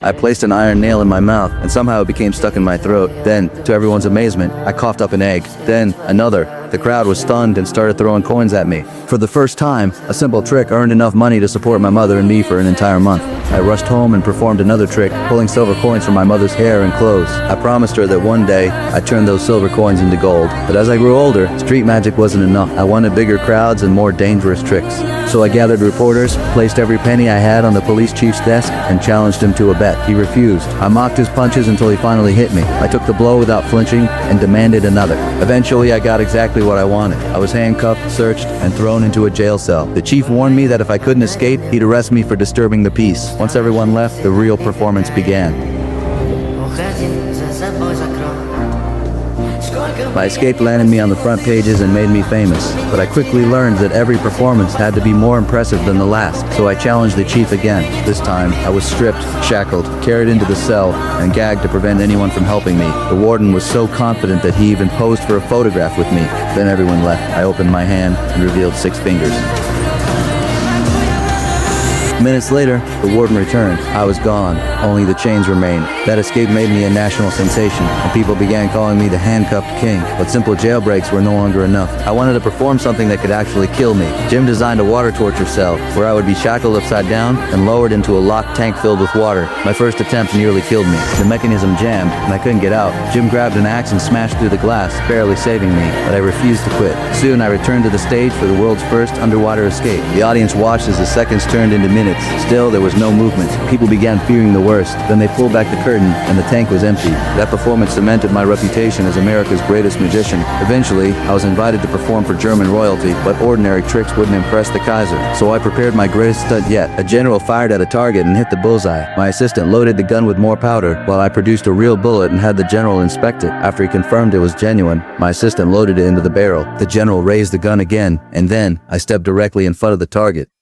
I placed an iron nail in my mouth, and somehow it became stuck in my throat. Then, to everyone's amazement, I coughed up an egg. Then, another. The crowd was stunned and started throwing coins at me. For the first time, a simple trick earned enough money to support my mother and me for an entire month. I rushed home and performed another trick, pulling silver coins from my mother's hair and clothes. I promised her that one day, I'd turn those silver coins into gold. But as I grew older, street magic wasn't enough. I wanted bigger crowds and more dangerous tricks. So I gathered reporters, placed every penny I had on the police chief's desk, and challenged him to a bet. He refused. I mocked his punches until he finally hit me. I took the blow without flinching and demanded another. Eventually, I got exactly what I wanted. I was handcuffed, searched, and thrown into a jail cell. The chief warned me that if I couldn't escape, he'd arrest me for disturbing the peace. Once everyone left, the real performance began. My escape landed me on the front pages and made me famous, but I quickly learned that every performance had to be more impressive than the last, so I challenged the chief again. This time, I was stripped, shackled, carried into the cell, and gagged to prevent anyone from helping me. The warden was so confident that he even posed for a photograph with me. Then everyone left. I opened my hand and revealed 6 fingers. Minutes later, the warden returned. I was gone. Only the chains remained. That escape made me a national sensation, and people began calling me the Handcuffed King. But simple jailbreaks were no longer enough. I wanted to perform something that could actually kill me. Jim designed a water torture cell, where I would be shackled upside down and lowered into a locked tank filled with water. My first attempt nearly killed me. The mechanism jammed, and I couldn't get out. Jim grabbed an axe and smashed through the glass, barely saving me, but I refused to quit. Soon I returned to the stage for the world's first underwater escape. The audience watched as the seconds turned into minutes. Still, there was no movement. People began fearing the worst. Then they pulled back the curtain, and the tank was empty. That performance cemented my reputation as America's greatest magician. Eventually, I was invited to perform for German royalty, but ordinary tricks wouldn't impress the Kaiser. So I prepared my greatest stunt yet. A general fired at a target and hit the bullseye. My assistant loaded the gun with more powder, while I produced a real bullet and had the general inspect it. After he confirmed it was genuine, my assistant loaded it into the barrel. The general raised the gun again, and then I stepped directly in front of the target.